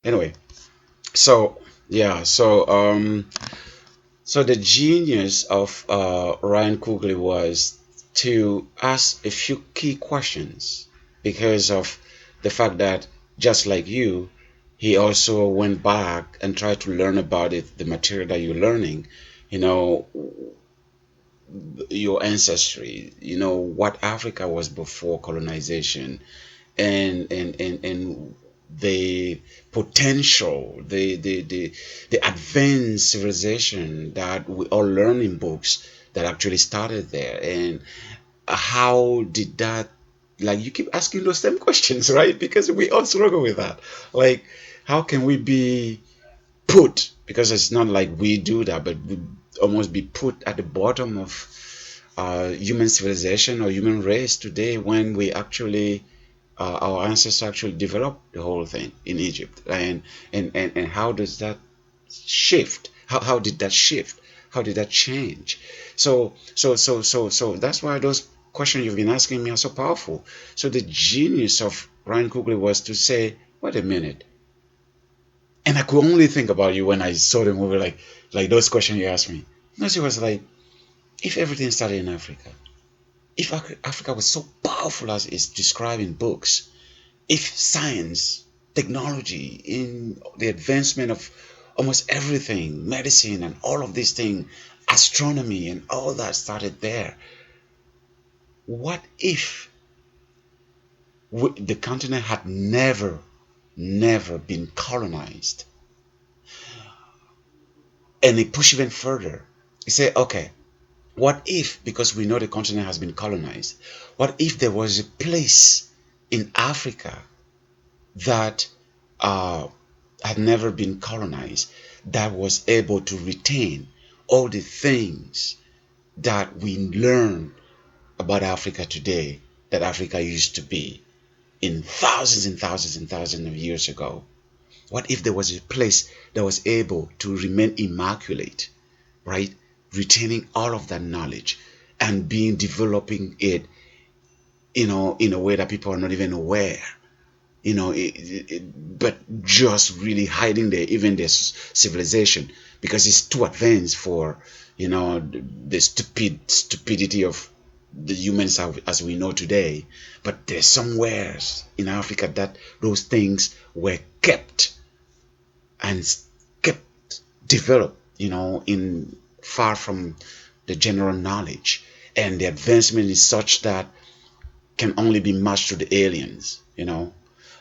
Anyway, so yeah, so the genius of Ryan Coogler was to ask a few key questions because of the fact that just like you, he also went back and tried to learn about it, the material that you're learning, you know, your ancestry, what Africa was before colonization, and the potential, the advanced civilization that we all learn in books that actually started there, and how did that, like, you keep asking those same questions, right? Because we all struggle with that. Like, how can we be put, because it's not like we do that, but we almost be put at the bottom of human civilization or human race today, when we actually our ancestors actually developed the whole thing in Egypt, and how does that shift? How did that shift? How did that change? So that's why those questions you've been asking me are so powerful. So the genius of Ryan Coogler was to say, wait a minute, and I could only think about you when I saw the movie, like those questions you asked me. Because it was like, if everything started in Africa, if Africa was so powerful as it's described in books, if science, technology, in the advancement of almost everything, medicine and all of these things, astronomy and all that started there, what if the continent had never been colonized? And they push even further. You say, okay, what if, because we know the continent has been colonized, what if there was a place in Africa that had never been colonized, that was able to retain all the things that we learn about Africa today, that Africa used to be in thousands and thousands and thousands of years ago? What if there was a place that was able to remain immaculate, right? Retaining all of that knowledge and being developing it, in a way that people are not even aware, but just really hiding even their civilization, because it's too advanced for, the stupidity of the humans as we know today. But there's somewhere in Africa that those things were kept and kept developed, in far from the general knowledge, and the advancement is such that can only be matched to the aliens,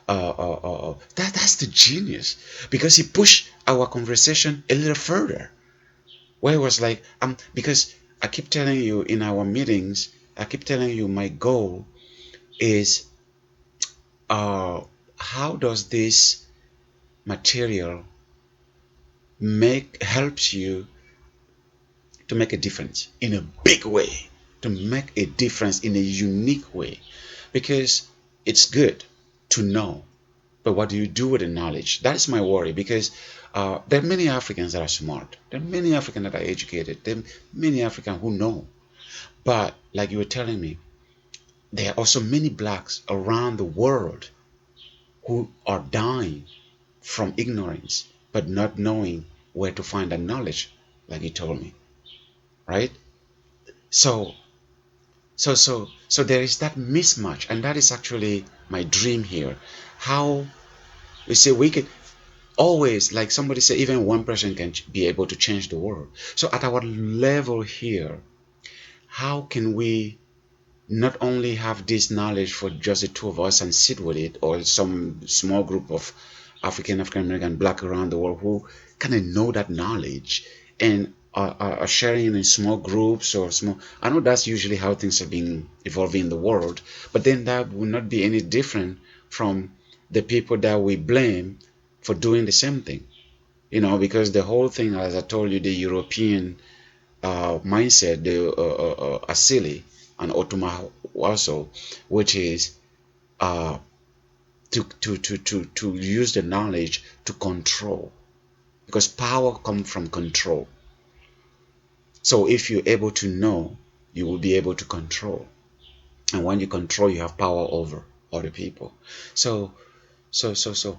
that's the genius, because he pushed our conversation a little further, where it was like, because I keep telling you in our meetings, I keep telling you my goal is, how does this material helps you to make a difference in a big way, to make a difference in a unique way, because it's good to know, but what do you do with the knowledge? That is my worry, because there are many Africans that are smart, there are many Africans that are educated, there are many Africans who know, but like you were telling me, there are also many blacks around the world who are dying from ignorance, but not knowing where to find that knowledge, like you told me, right? So so there is that mismatch, and that is actually my dream here. How we say we can always, like somebody said, even one person can be able to change the world. So at our level here, how can we not only have this knowledge for just the two of us and sit with it, or some small group of African American, black around the world who kind of know that knowledge and are sharing in small groups or small. I know that's usually how things have been evolving in the world, but then that would not be any different from the people that we blame for doing the same thing. Because the whole thing, as I told you, the European mindset, the Asili and Ottoman also, which is uh, to use the knowledge to control, because power comes from control. So if you're able to know, you will be able to control, and when you control, you have power over other people. So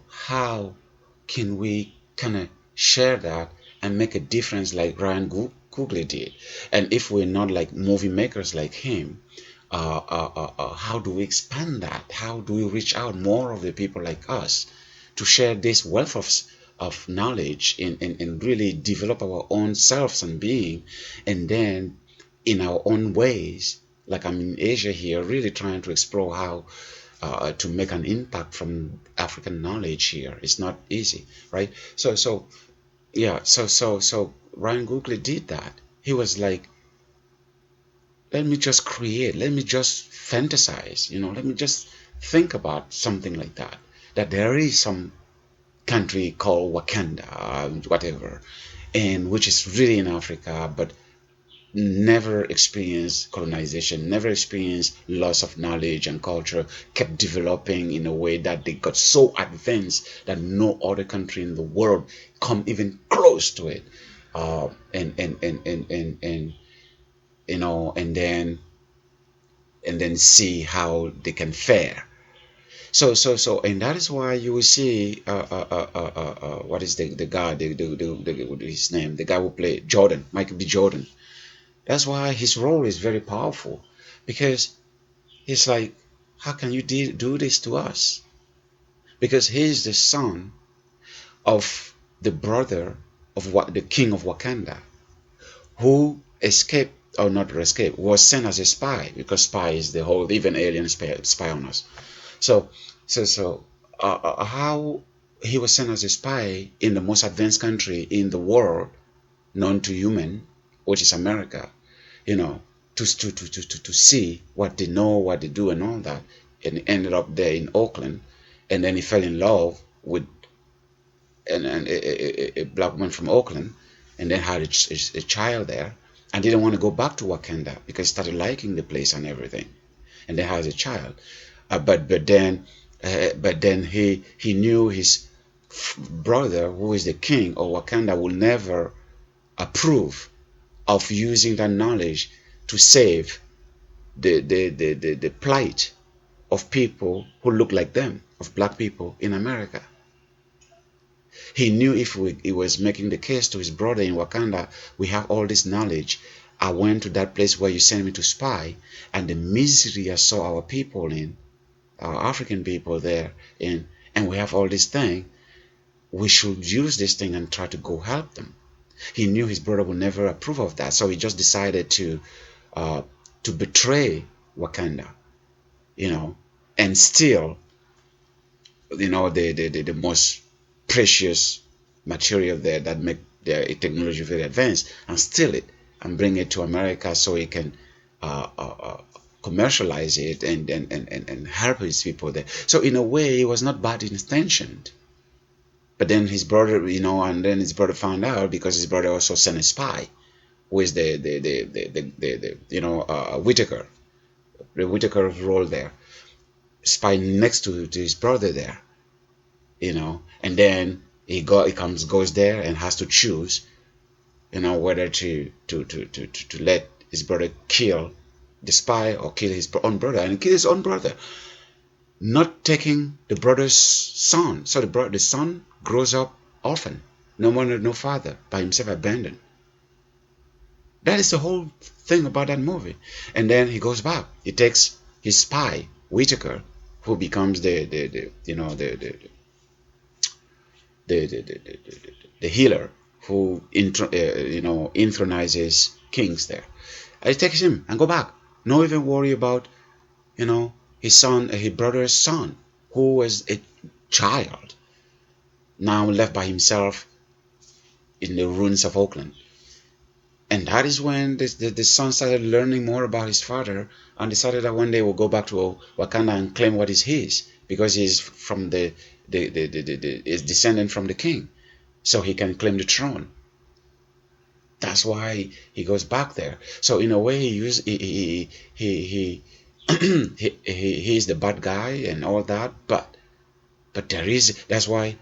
how can we kind of share that and make a difference like Ryan Coogler did? And if we're not like movie makers like him, how do we expand that? How do we reach out more of the people like us to share this wealth of knowledge and really develop our own selves and being, and then in our own ways, like I'm in Asia here, really trying to explore how to make an impact from African knowledge here. It's not easy, right? So Ryan Coogler did that. He was like, let me just create, let me just fantasize, let me just think about something like that. That there is some country called Wakanda, whatever, and which is really in Africa, but never experienced colonization, never experienced loss of knowledge and culture, kept developing in a way that they got so advanced that no other country in the world come even close to it. And then see how they can fare. So, and that is why you will see, what is the guy, his name, the guy who played Jordan, Michael B. Jordan. That's why his role is very powerful, because he's like, how can you do this to us? Because he's the son of the brother of the king of Wakanda, who escaped, or not escaped, was sent as a spy, because spy is the whole, even alien spy on us. So how he was sent as a spy in the most advanced country in the world, known to human, which is America, to see what they know, what they do, and all that, and he ended up there in Oakland, and then he fell in love with a black woman from Oakland, and then had a child there, and didn't want to go back to Wakanda because he started liking the place and everything, and then has a child. But then he knew his brother, who is the king of Wakanda, will never approve of using that knowledge to save the plight of people who look like them, of black people in America. He knew if he was making the case to his brother in Wakanda, we have all this knowledge. I went to that place where you sent me to spy, and the misery I saw our people in, our African people there in, and we have all this thing, we should use this thing and try to go help them. He knew his brother would never approve of that, so he just decided to betray Wakanda, and steal, the most precious material there that make their technology very advanced, and steal it and bring it to America so he can commercialize it and help his people there. So in a way, he was not bad intentioned. But then his brother, and then his brother found out, because his brother also sent a spy, who is the Whitaker, the Whitaker's role there, spy next to his brother there, and then he goes there and has to choose, whether to let his brother kill the spy or kill his own brother, and kill his own brother, not taking the brother's son. So the son grows up orphan, no mother, no father, by himself, abandoned. That is the whole thing about that movie. And then he goes back. He takes his spy, Whitaker, who becomes the healer who intronizes kings there. And he takes him and go back. No even worry about his son, his brother's son, who was a child, now left by himself in the ruins of Oakland. And that is when the son started learning more about his father, and decided that one day we'll go back to Wakanda and claim what is his, because he's from is descendant from the king, so he can claim the throne. That's why he goes back there. So in a way, he is the bad guy and all that, but that's why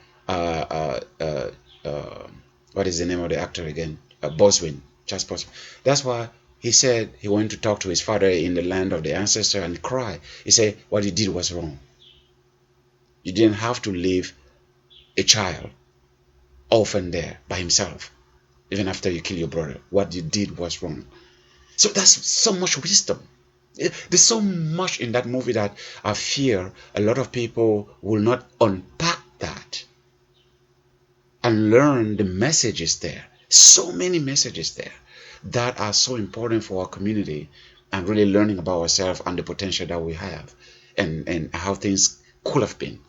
what is the name of the actor again? Boswin, Charles Boswin. That's why he said he went to talk to his father in the land of the ancestor and cry. He said what he did was wrong. You didn't have to leave a child orphan there by himself, even after you kill your brother. What you did was wrong. So that's so much wisdom. There's so much in that movie that I fear a lot of people will not unpack that and learn the messages there. So many messages there that are so important for our community, and really learning about ourselves and the potential that we have, and how things could have been